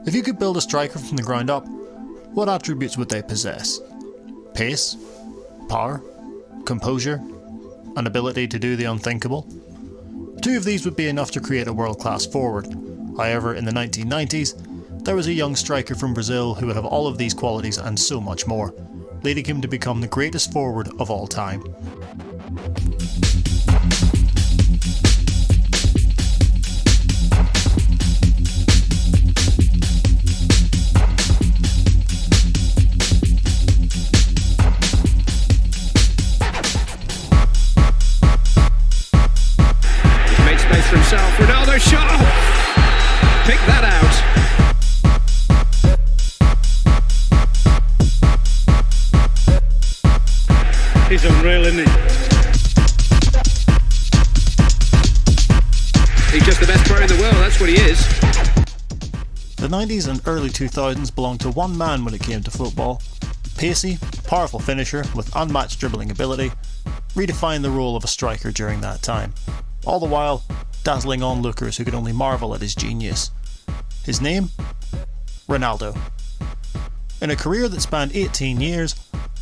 If you could build a striker from the ground up, what attributes would they possess? Pace, power, composure, an ability to do the unthinkable? Two of these would be enough to create a world-class forward. However, in the 1990s, there was a young striker from Brazil who would have all of these qualities and so much more, leading him to become the greatest forward of all time. For himself, Ronaldo shot! Pick that out. He's unreal, isn't he? He's just the best player in the world, that's what he is. The 90s and early 2000s belonged to one man when it came to football. Pacey, powerful finisher with unmatched dribbling ability, redefined the role of a striker during that time. All the while, dazzling onlookers who could only marvel at his genius. His name? Ronaldo. In a career that spanned 18 years,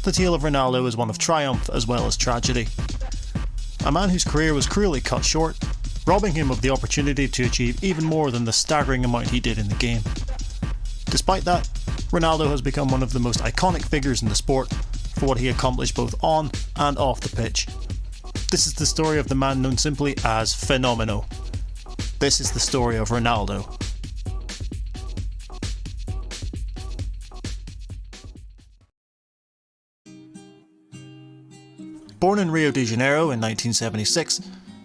the tale of Ronaldo is one of triumph as well as tragedy. A man whose career was cruelly cut short, robbing him of the opportunity to achieve even more than the staggering amount he did in the game. Despite that, Ronaldo has become one of the most iconic figures in the sport for what he accomplished both on and off the pitch. This is the story of the man known simply as FENOMENO. This is the story of Ronaldo. Born in Rio de Janeiro in 1976,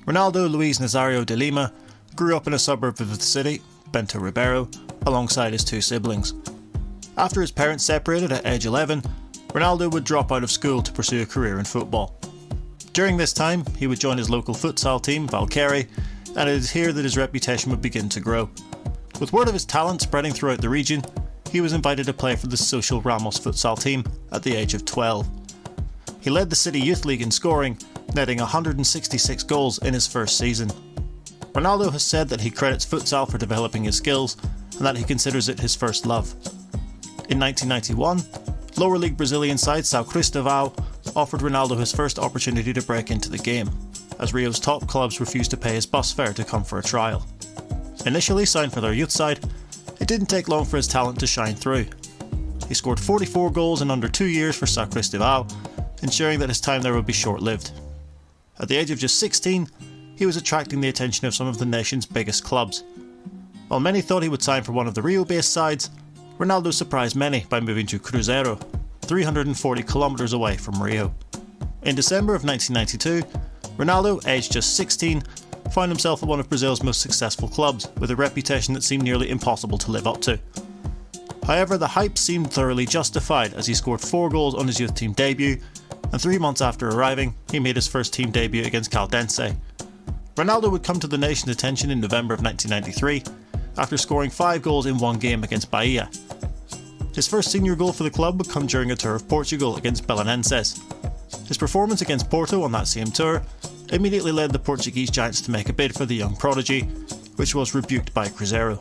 Ronaldo Luis Nazario de Lima grew up in a suburb of the city, Bento Ribeiro, alongside his two siblings. After his parents separated at age 11, Ronaldo would drop out of school to pursue a career in football. During this time, he would join his local futsal team, Valkyrie, and it is here that his reputation would begin to grow. With word of his talent spreading throughout the region, he was invited to play for the Social Ramos futsal team at the age of 12. He led the City Youth League in scoring, netting 166 goals in his first season. Ronaldo has said that he credits futsal for developing his skills, and that he considers it his first love. In 1991, lower league Brazilian side São Cristóvão offered Ronaldo his first opportunity to break into the game, as Rio's top clubs refused to pay his bus fare to come for a trial. Initially signed for their youth side, it didn't take long for his talent to shine through. He scored 44 goals in under 2 years for São Cristóvão, ensuring that his time there would be short-lived. At the age of just 16, he was attracting the attention of some of the nation's biggest clubs. While many thought he would sign for one of the Rio-based sides, Ronaldo surprised many by moving to Cruzeiro, 340 kilometers away from Rio. In December of 1992, Ronaldo, aged just 16, found himself at one of Brazil's most successful clubs, with a reputation that seemed nearly impossible to live up to. However, the hype seemed thoroughly justified as he scored 4 goals on his youth team debut, and 3 months after arriving, he made his first team debut against Caldense. Ronaldo would come to the nation's attention in November of 1993, after scoring 5 goals in one game against Bahia. His first senior goal for the club would come during a tour of Portugal against Belenenses. His performance against Porto on that same tour immediately led the Portuguese giants to make a bid for the young prodigy, which was rebuked by Cruzeiro.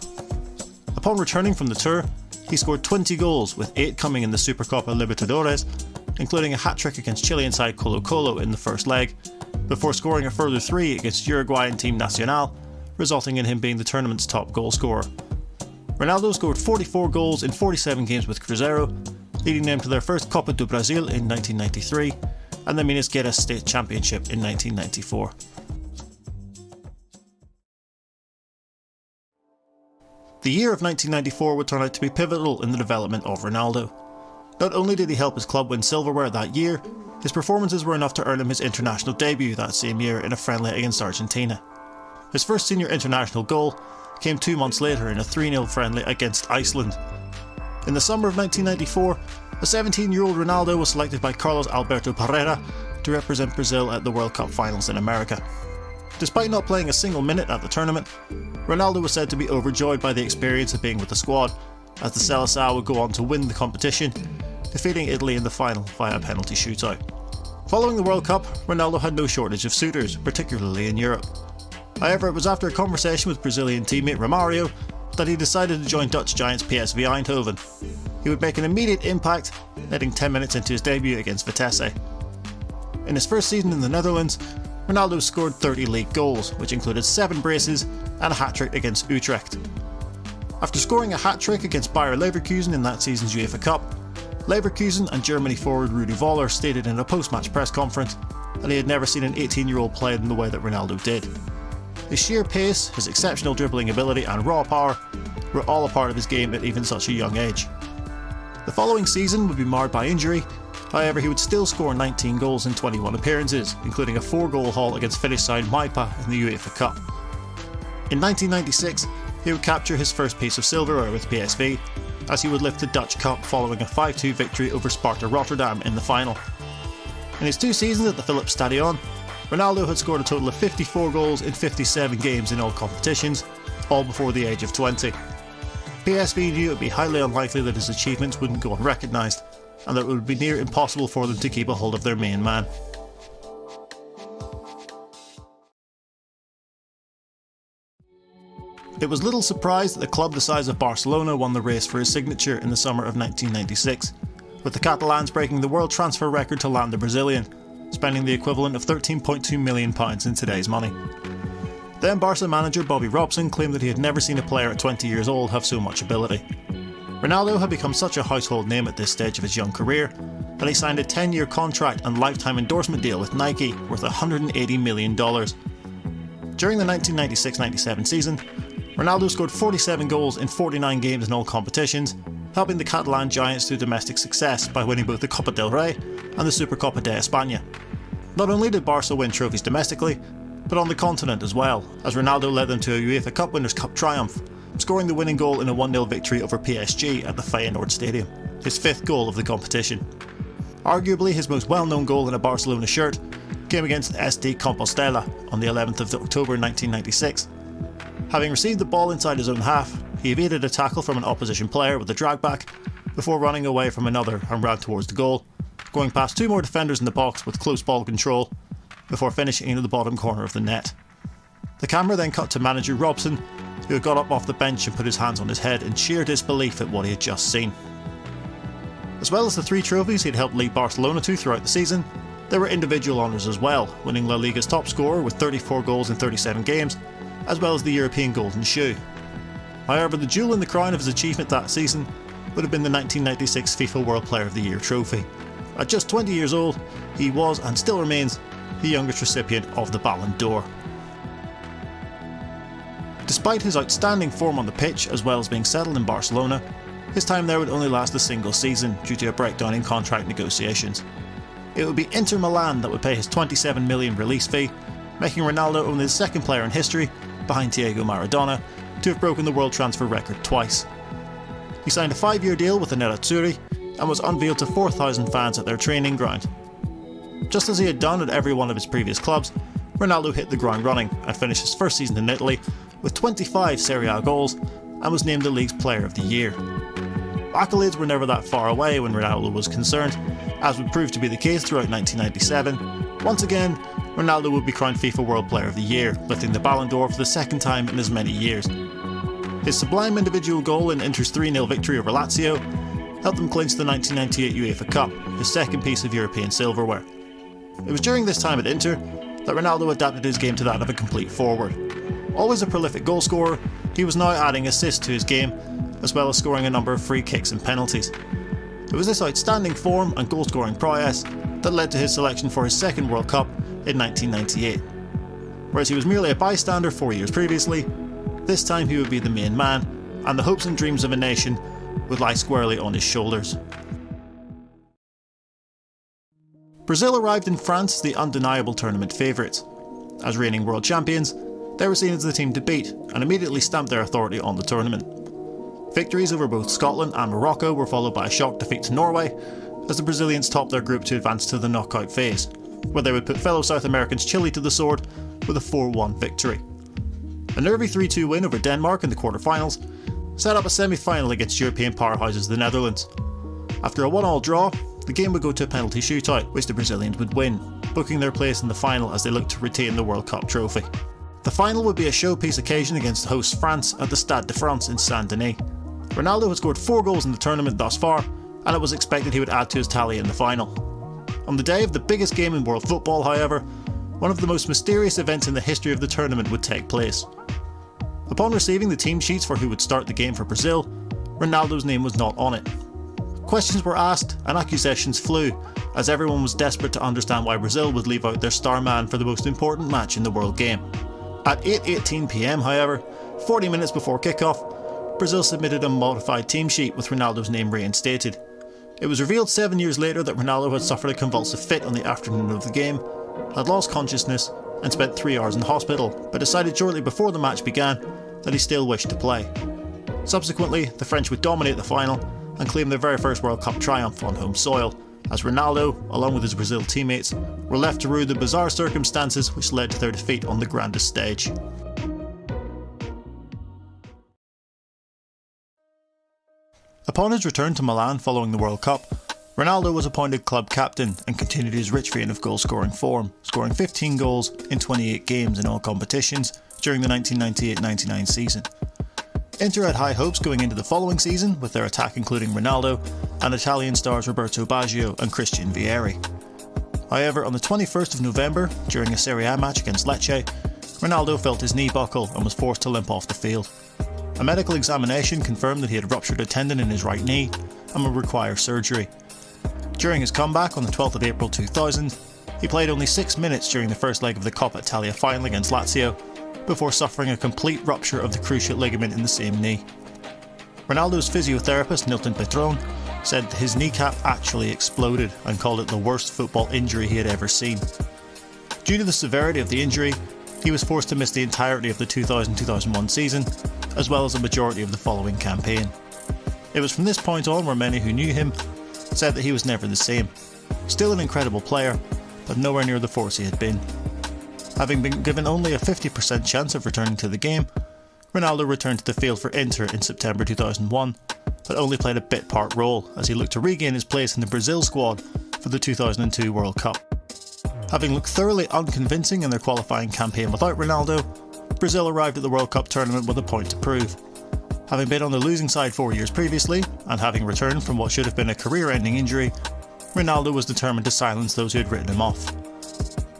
Upon returning from the tour, he scored 20 goals, with 8 coming in the Supercopa Libertadores, including a hat-trick against Chilean side Colo-Colo in the first leg, before scoring a further 3 against Uruguayan team Nacional, resulting in him being the tournament's top goal scorer. Ronaldo scored 44 goals in 47 games with Cruzeiro, leading them to their first Copa do Brasil in 1993 and the Minas Gerais State Championship in 1994. The year of 1994 would turn out to be pivotal in the development of Ronaldo. Not only did he help his club win silverware that year, his performances were enough to earn him his international debut that same year in a friendly against Argentina. His first senior international goal came 2 months later in a 3-0 friendly against Iceland. In the summer of 1994, a 17-year-old Ronaldo was selected by Carlos Alberto Parreira to represent Brazil at the World Cup finals in America. Despite not playing a single minute at the tournament, Ronaldo was said to be overjoyed by the experience of being with the squad, as the Seleção would go on to win the competition, defeating Italy in the final via a penalty shootout. Following the World Cup, Ronaldo had no shortage of suitors, particularly in Europe. However, it was after a conversation with Brazilian teammate Romario that he decided to join Dutch giants PSV Eindhoven. He would make an immediate impact, netting 10 minutes into his debut against Vitesse. In his first season in the Netherlands, Ronaldo scored 30 league goals, which included 7 braces and a hat-trick against Utrecht. After scoring a hat-trick against Bayer Leverkusen in that season's UEFA Cup, Leverkusen and Germany forward Rudi Voller stated in a post-match press conference that he had never seen an 18-year-old play in the way that Ronaldo did. His sheer pace, his exceptional dribbling ability and raw power were all a part of his game at even such a young age. The following season would be marred by injury, however he would still score 19 goals in 21 appearances, including a 4-goal haul against Finnish side Maipa in the UEFA Cup. In 1996, he would capture his first piece of silverware with PSV, as he would lift the Dutch Cup following a 5-2 victory over Sparta Rotterdam in the final. In his 2 seasons at the Philips Stadion, Ronaldo had scored a total of 54 goals in 57 games in all competitions, all before the age of 20. PSV knew it would be highly unlikely that his achievements wouldn't go unrecognised, and that it would be near impossible for them to keep a hold of their main man. It was little surprise that the club the size of Barcelona won the race for his signature in the summer of 1996, with the Catalans breaking the world transfer record to land the Brazilian, spending the equivalent of £13.2 million in today's money. Then Barca manager Bobby Robson claimed that he had never seen a player at 20 years old have so much ability. Ronaldo had become such a household name at this stage of his young career that he signed a 10-year contract and lifetime endorsement deal with Nike worth $180 million. During the 1996-97 season, Ronaldo scored 47 goals in 49 games in all competitions, helping the Catalan giants to domestic success by winning both the Copa del Rey and the Supercopa de España. Not only did Barca win trophies domestically, but on the continent as well, as Ronaldo led them to a UEFA Cup Winners' Cup triumph, scoring the winning goal in a 1-0 victory over PSG at the Feyenoord Stadium, his 5th goal of the competition. Arguably his most well-known goal in a Barcelona shirt came against SD Compostela on the 11th of October 1996. Having received the ball inside his own half, he evaded a tackle from an opposition player with a drag back before running away from another and ran towards the goal, going past 2 more defenders in the box with close ball control before finishing into the bottom corner of the net. The camera then cut to manager Robson, who had got up off the bench and put his hands on his head in sheer disbelief at what he had just seen. As well as the 3 trophies he'd helped lead Barcelona to throughout the season, there were individual honours as well, winning La Liga's top scorer with 34 goals in 37 games, as well as the European Golden Shoe. However, the jewel in the crown of his achievement that season would have been the 1996 FIFA World Player of the Year trophy. At just 20 years old, he was, and still remains, the youngest recipient of the Ballon d'Or. Despite his outstanding form on the pitch as well as being settled in Barcelona, his time there would only last a single season due to a breakdown in contract negotiations. It would be Inter Milan that would pay his £27 million release fee, making Ronaldo only the 2nd player in history, behind Diego Maradona, to have broken the world transfer record twice. He signed a 5-year deal with the Nerazzurri and was unveiled to 4,000 fans at their training ground. Just as he had done at every one of his previous clubs, Ronaldo hit the ground running and finished his first season in Italy with 25 Serie A goals and was named the league's Player of the Year. Accolades were never that far away when Ronaldo was concerned, as would prove to be the case throughout 1997. Once again, Ronaldo would be crowned FIFA World Player of the Year, lifting the Ballon d'Or for the 2nd time in as many years. His sublime individual goal in Inter's 3-0 victory over Lazio helped them clinch the 1998 UEFA Cup, his 2nd piece of European silverware. It was during this time at Inter that Ronaldo adapted his game to that of a complete forward. Always a prolific goalscorer, he was now adding assists to his game, as well as scoring a number of free kicks and penalties. It was this outstanding form and goal-scoring prowess that led to his selection for his 2nd World Cup in 1998. Whereas he was merely a bystander 4 years previously, this time he would be the main man, and the hopes and dreams of a nation would lie squarely on his shoulders. Brazil arrived in France as the undeniable tournament favourites. As reigning world champions, they were seen as the team to beat and immediately stamped their authority on the tournament. Victories over both Scotland and Morocco were followed by a shock defeat to Norway, as the Brazilians topped their group to advance to the knockout phase, where they would put fellow South Americans Chile to the sword with a 4-1 victory. A nervy 3-2 win over Denmark in the quarter-finals set up a semi-final against European powerhouses the Netherlands. After a 1-1 draw, the game would go to a penalty shootout, which the Brazilians would win, booking their place in the final as they looked to retain the World Cup trophy. The final would be a showpiece occasion against host France at the Stade de France in Saint-Denis. Ronaldo had scored 4 goals in the tournament thus far, and it was expected he would add to his tally in the final. On the day of the biggest game in world football, however, one of the most mysterious events in the history of the tournament would take place. Upon receiving the team sheets for who would start the game for Brazil, Ronaldo's name was not on it. Questions were asked and accusations flew, as everyone was desperate to understand why Brazil would leave out their star man for the most important match in the world game. At 8:18 PM, however, 40 minutes before kickoff, Brazil submitted a modified team sheet with Ronaldo's name reinstated. It was revealed 7 years later that Ronaldo had suffered a convulsive fit on the afternoon of the game, had lost consciousness and spent 3 hours in hospital, but decided shortly before the match began that he still wished to play. Subsequently, the French would dominate the final and claim their very first World Cup triumph on home soil, as Ronaldo, along with his Brazil teammates, were left to rue the bizarre circumstances which led to their defeat on the grandest stage. Upon his return to Milan following the World Cup, Ronaldo was appointed club captain and continued his rich vein of goal-scoring form, scoring 15 goals in 28 games in all competitions during the 1998-99 season. Inter had high hopes going into the following season, with their attack including Ronaldo and Italian stars Roberto Baggio and Christian Vieri. However, on the 21st of November, during a Serie A match against Lecce, Ronaldo felt his knee buckle and was forced to limp off the field. A medical examination confirmed that he had ruptured a tendon in his right knee and would require surgery. During his comeback on the 12th of April 2000, he played only 6 minutes during the first leg of the Coppa Italia final against Lazio, before suffering a complete rupture of the cruciate ligament in the same knee. Ronaldo's physiotherapist Nilton Petron said that his kneecap actually exploded and called it the worst football injury he had ever seen. Due to the severity of the injury, he was forced to miss the entirety of the 2000-2001 season, as well as a majority of the following campaign. It was from this point on where many who knew him said that he was never the same. Still an incredible player, but nowhere near the force he had been. Having been given only a 50% chance of returning to the game, Ronaldo returned to the field for Inter in September 2001, but only played a bit-part role as he looked to regain his place in the Brazil squad for the 2002 World Cup. Having looked thoroughly unconvincing in their qualifying campaign without Ronaldo, Brazil arrived at the World Cup tournament with a point to prove. Having been on the losing side 4 years previously, and having returned from what should have been a career-ending injury, Ronaldo was determined to silence those who had written him off.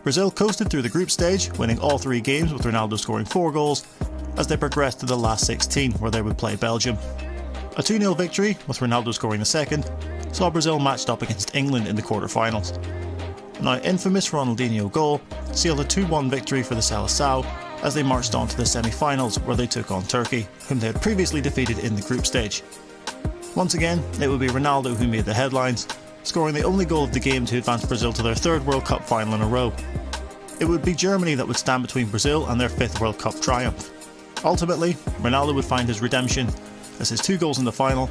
Brazil coasted through the group stage, winning all 3 games with Ronaldo scoring 4 goals, as they progressed to the last 16 where they would play Belgium. A 2-0 victory, with Ronaldo scoring the second, saw Brazil matched up against England in the quarter-finals. Now infamous Ronaldinho goal sealed a 2-1 victory for the Seleção as they marched on to the semi-finals where they took on Turkey, whom they had previously defeated in the group stage. Once again, it would be Ronaldo who made the headlines, scoring the only goal of the game to advance Brazil to their 3rd World Cup final in a row. It would be Germany that would stand between Brazil and their 5th World Cup triumph. Ultimately, Ronaldo would find his redemption, as his 2 goals in the final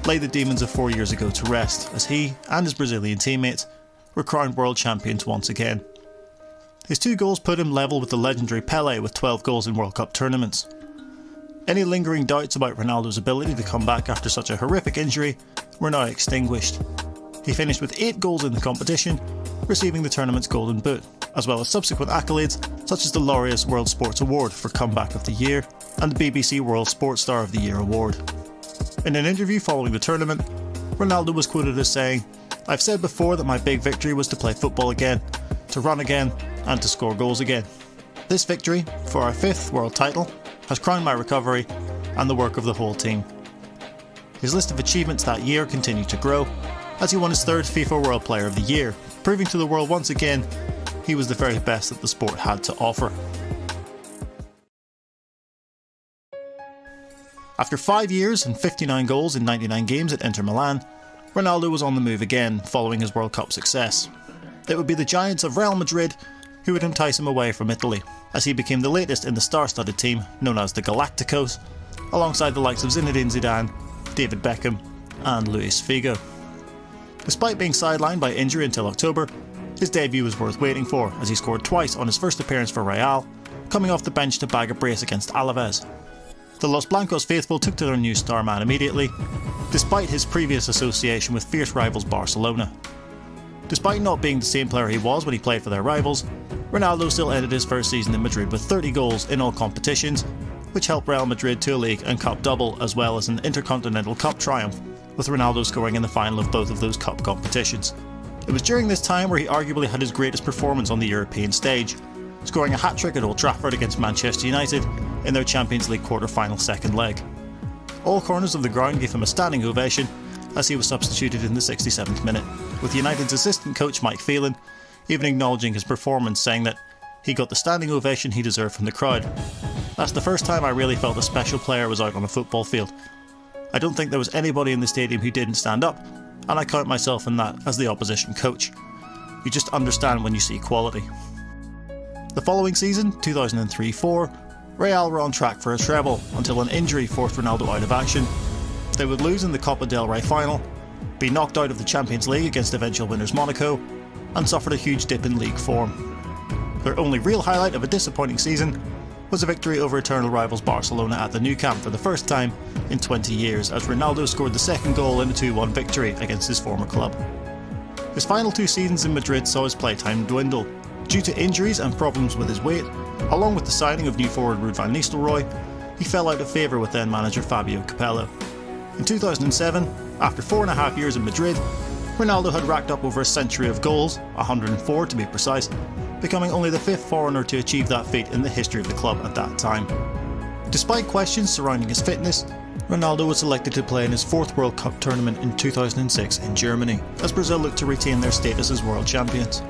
laid the demons of 4 years ago to rest, as he and his Brazilian teammates were crowned world champions once again. His 2 goals put him level with the legendary Pelé with 12 goals in World Cup tournaments. Any lingering doubts about Ronaldo's ability to come back after such a horrific injury were now extinguished. He finished with 8 goals in the competition, receiving the tournament's Golden Boot, as well as subsequent accolades such as the Laureus World Sports Award for Comeback of the Year and the BBC World Sports Star of the Year award. In an interview following the tournament, Ronaldo was quoted as saying, "I've said before that my big victory was to play football again, to run again, and to score goals again. This victory, for our 5th world title, has crowned my recovery and the work of the whole team." His list of achievements that year continued to grow, as he won his 3rd FIFA World Player of the Year, proving to the world once again he was the very best that the sport had to offer. After 5 years and 59 goals in 99 games at Inter Milan, Ronaldo was on the move again following his World Cup success. It would be the giants of Real Madrid who would entice him away from Italy, as he became the latest in the star-studded team known as the Galacticos, alongside the likes of Zinedine Zidane, David Beckham and Luis Figo. Despite being sidelined by injury until October, his debut was worth waiting for, as he scored twice on his first appearance for Real, coming off the bench to bag a brace against Alaves. The Los Blancos faithful took to their new star man immediately, despite his previous association with fierce rivals Barcelona. Despite not being the same player he was when he played for their rivals, Ronaldo still ended his first season in Madrid with 30 goals in all competitions, which helped Real Madrid to a league and cup double as well as an Intercontinental Cup triumph, with Ronaldo scoring in the final of both of those cup competitions. It was during this time where he arguably had his greatest performance on the European stage, scoring a hat-trick at Old Trafford against Manchester United in their Champions League quarter-final second leg. All corners of the ground gave him a standing ovation as he was substituted in the 67th minute, with United's assistant coach Mike Phelan even acknowledging his performance, saying that he got the standing ovation he deserved from the crowd. That's the first time I really felt a special player was out on a football field. I don't think there was anybody in the stadium who didn't stand up, and I count myself in that as the opposition coach. You just understand when you see quality. The following season, 2003-04, Real were on track for a treble until an injury forced Ronaldo out of action. They would lose in the Copa del Rey final, be knocked out of the Champions League against eventual winners Monaco, and suffered a huge dip in league form. Their only real highlight of a disappointing season was a victory over eternal rivals Barcelona at the Nou Camp for the first time in 20 years, as Ronaldo scored the second goal in a 2-1 victory against his former club. His final 2 seasons in Madrid saw his playtime dwindle. Due to injuries and problems with his weight, along with the signing of new forward Ruud van Nistelrooy, he fell out of favour with then manager Fabio Capello. In 2007, after 4.5 years in Madrid, Ronaldo had racked up over a century of goals, 104 to be precise, becoming only the 5th foreigner to achieve that feat in the history of the club at that time. Despite questions surrounding his fitness, Ronaldo was selected to play in his 4th World Cup tournament in 2006 in Germany, as Brazil looked to retain their status as world champions.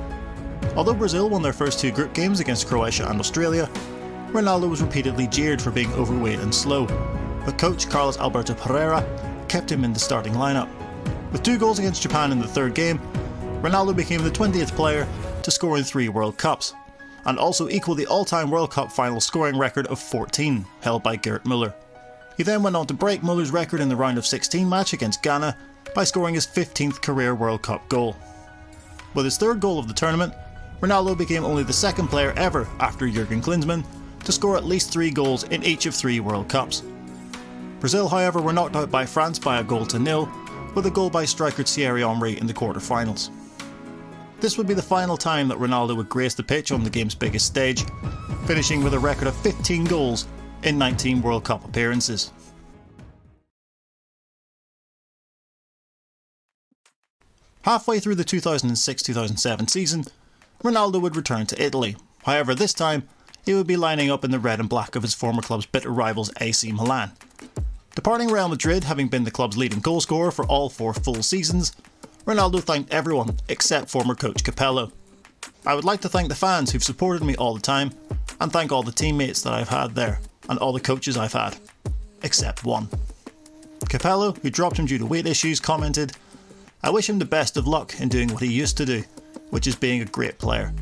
Although Brazil won their first 2 group games against Croatia and Australia, Ronaldo was repeatedly jeered for being overweight and slow, but coach Carlos Alberto Pereira kept him in the starting lineup. With 2 goals against Japan in the 3rd game, Ronaldo became the 20th player to score in 3 World Cups, and also equalled the all-time World Cup final scoring record of 14, held by Gerd Müller. He then went on to break Müller's record in the round of 16 match against Ghana by scoring his 15th career World Cup goal. With his 3rd goal of the tournament, Ronaldo became only the 2nd player ever after Jurgen Klinsmann to score at least 3 goals in each of 3 World Cups. Brazil, however, were knocked out by France by 1-0, with a goal by striker Thierry Henry in the quarter-finals. This would be the final time that Ronaldo would grace the pitch on the game's biggest stage, finishing with a record of 15 goals in 19 World Cup appearances. Halfway through the 2006-2007 season, Ronaldo would return to Italy. However, this time, he would be lining up in the red and black of his former club's bitter rivals AC Milan. Departing Real Madrid, having been the club's leading goalscorer for all 4 full seasons, Ronaldo thanked everyone except former coach Capello. "I would like to thank the fans who've supported me all the time, and thank all the teammates that I've had there, and all the coaches I've had, except one." Capello, who dropped him due to weight issues, commented, "I wish him the best of luck in doing what he used to do, which is being a great player."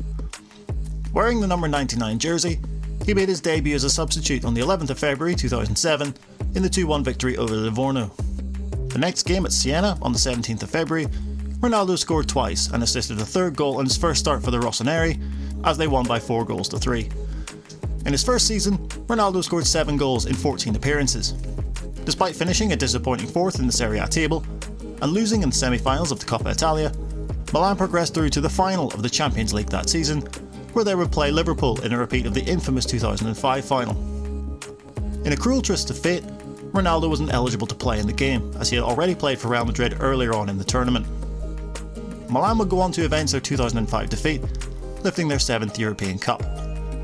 Wearing the number 99 jersey, he made his debut as a substitute on the 11th of February 2007 in the 2-1 victory over Livorno. The next game at Siena on the 17th of February, Ronaldo scored twice and assisted a 3rd goal on his first start for the Rossoneri as they won by 4-3. In his first season, Ronaldo scored 7 goals in 14 appearances. Despite finishing a disappointing 4th in the Serie A table and losing in the semi-finals of the Coppa Italia, Milan progressed through to the final of the Champions League that season, where they would play Liverpool in a repeat of the infamous 2005 final. In a cruel twist of fate, Ronaldo wasn't eligible to play in the game, as he had already played for Real Madrid earlier on in the tournament. Milan would go on to avenge their 2005 defeat, lifting their 7th European Cup.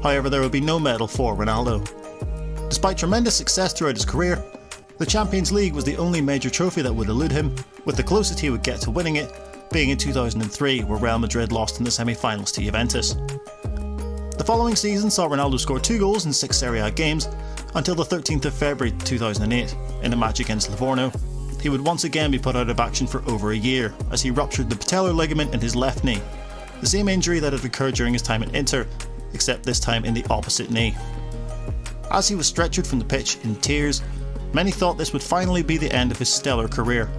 However, there would be no medal for Ronaldo. Despite tremendous success throughout his career, the Champions League was the only major trophy that would elude him, with the closest he would get to winning it being in 2003, where Real Madrid lost in the semi-finals to Juventus. The following season saw Ronaldo score 2 goals in 6 Serie A games until the 13th of February 2008 in a match against Livorno. He would once again be put out of action for over a year as he ruptured the patellar ligament in his left knee, the same injury that had occurred during his time at Inter, except this time in the opposite knee. As he was stretchered from the pitch in tears, many thought this would finally be the end of his stellar career,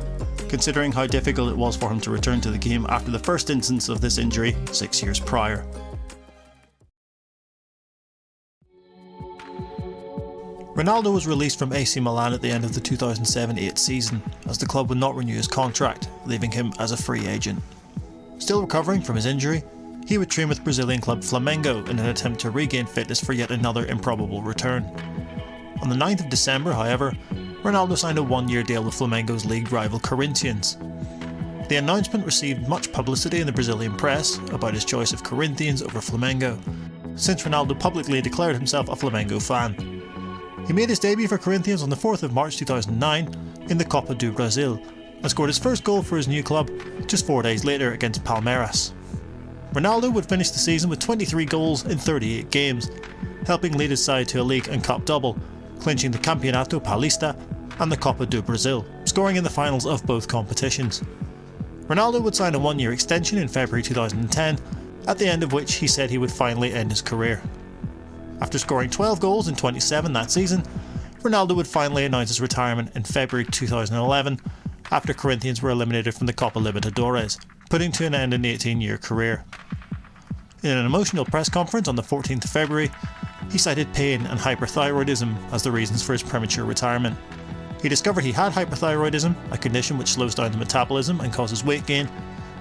considering how difficult it was for him to return to the game after the first instance of this injury 6 years prior. Ronaldo was released from AC Milan at the end of the 2007-08 season, as the club would not renew his contract, leaving him as a free agent. Still recovering from his injury, he would train with Brazilian club Flamengo in an attempt to regain fitness for yet another improbable return. On the 9th of December, however, Ronaldo signed a one-year deal with Flamengo's league rival Corinthians. The announcement received much publicity in the Brazilian press about his choice of Corinthians over Flamengo, since Ronaldo publicly declared himself a Flamengo fan. He made his debut for Corinthians on the 4th of March 2009 in the Copa do Brasil and scored his first goal for his new club just 4 days later against Palmeiras. Ronaldo would finish the season with 23 goals in 38 games, helping lead his side to a league and cup double, clinching the Campeonato Paulista and the Copa do Brasil, scoring in the finals of both competitions. Ronaldo would sign a one-year extension in February 2010, at the end of which he said he would finally end his career. After scoring 12 goals in 27 that season, Ronaldo would finally announce his retirement in February 2011 after Corinthians were eliminated from the Copa Libertadores, putting to an end an 18-year career. In an emotional press conference on the 14th of February, he cited pain and hyperthyroidism as the reasons for his premature retirement. He discovered he had hyperthyroidism, a condition which slows down the metabolism and causes weight gain,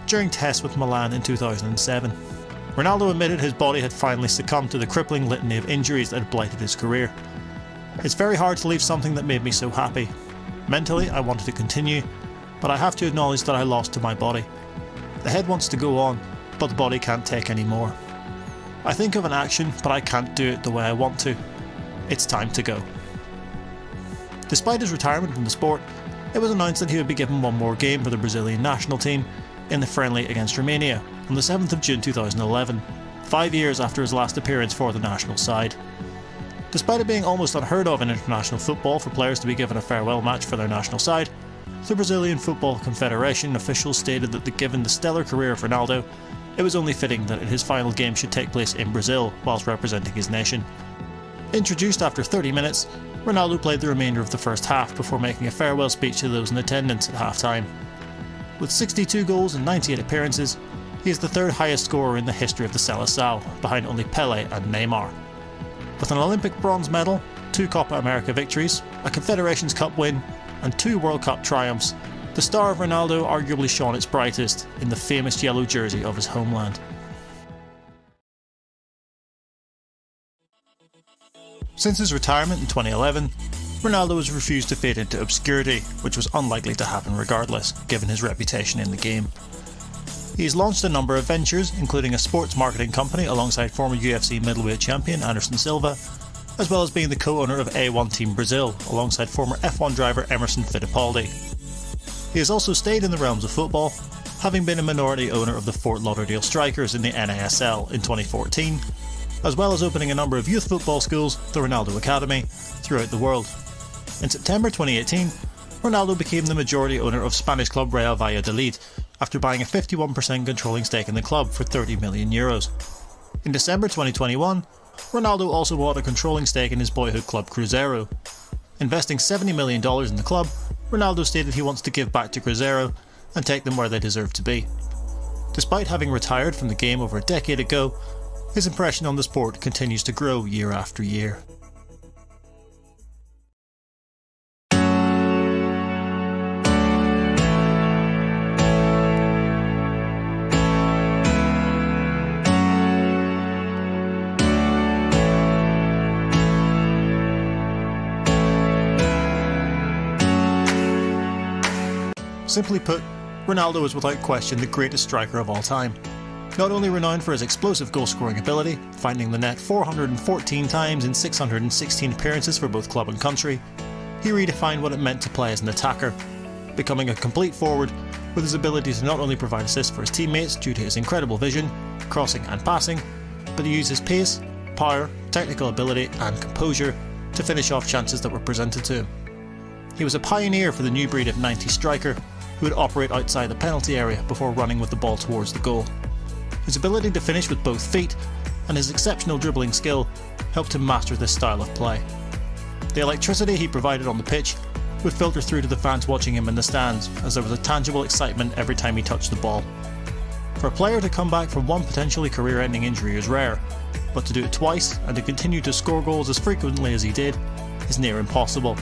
during tests with Milan in 2007. Ronaldo admitted his body had finally succumbed to the crippling litany of injuries that had blighted his career. "It's very hard to leave something that made me so happy. Mentally, I wanted to continue, but I have to acknowledge that I lost to my body. The head wants to go on, but the body can't take any more. I think of an action, but I can't do it the way I want to. It's time to go." Despite his retirement from the sport, it was announced that he would be given one more game for the Brazilian national team in the friendly against Romania on the 7th of June 2011, 5 years after his last appearance for the national side. Despite it being almost unheard of in international football for players to be given a farewell match for their national side, the Brazilian Football Confederation officials stated that given the stellar career of Ronaldo, it was only fitting that his final game should take place in Brazil whilst representing his nation. Introduced after 30 minutes, Ronaldo played the remainder of the first half before making a farewell speech to those in attendance at half-time. With 62 goals and 98 appearances, he is the third highest scorer in the history of the Seleção, behind only Pelé and Neymar. With an Olympic bronze medal, 2 Copa America victories, a Confederations Cup win, and 2 World Cup triumphs, the star of Ronaldo arguably shone its brightest in the famous yellow jersey of his homeland. Since his retirement in 2011, Ronaldo has refused to fade into obscurity, which was unlikely to happen regardless, given his reputation in the game. He has launched a number of ventures, including a sports marketing company alongside former UFC middleweight champion Anderson Silva, as well as being the co-owner of A1 Team Brazil, alongside former F1 driver Emerson Fittipaldi. He has also stayed in the realms of football, having been a minority owner of the Fort Lauderdale Strikers in the NASL in 2014, as well as opening a number of youth football schools, the Ronaldo Academy, throughout the world. In September 2018, Ronaldo became the majority owner of Spanish club Real Valladolid after buying a 51% controlling stake in the club for €30 million. In December 2021, Ronaldo also bought a controlling stake in his boyhood club Cruzeiro. Investing $70 million in the club, Ronaldo stated he wants to give back to Cruzeiro and take them where they deserve to be. Despite having retired from the game over a decade ago, his impression on the sport continues to grow year after year. Simply put, Ronaldo is without question the greatest striker of all time. Not only renowned for his explosive goal-scoring ability, finding the net 414 times in 616 appearances for both club and country, he redefined what it meant to play as an attacker, becoming a complete forward with his ability to not only provide assists for his teammates due to his incredible vision, crossing and passing, but to use his pace, power, technical ability and composure to finish off chances that were presented to him. He was a pioneer for the new breed of 90 striker, who would operate outside the penalty area before running with the ball towards the goal. His ability to finish with both feet and his exceptional dribbling skill helped him master this style of play. The electricity he provided on the pitch would filter through to the fans watching him in the stands, as there was a tangible excitement every time he touched the ball. For a player to come back from one potentially career-ending injury is rare, but to do it twice and to continue to score goals as frequently as he did is near impossible.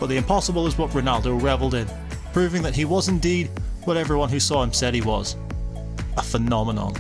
But the impossible is what Ronaldo revelled in, proving that he was indeed what everyone who saw him said he was: a phenomenon.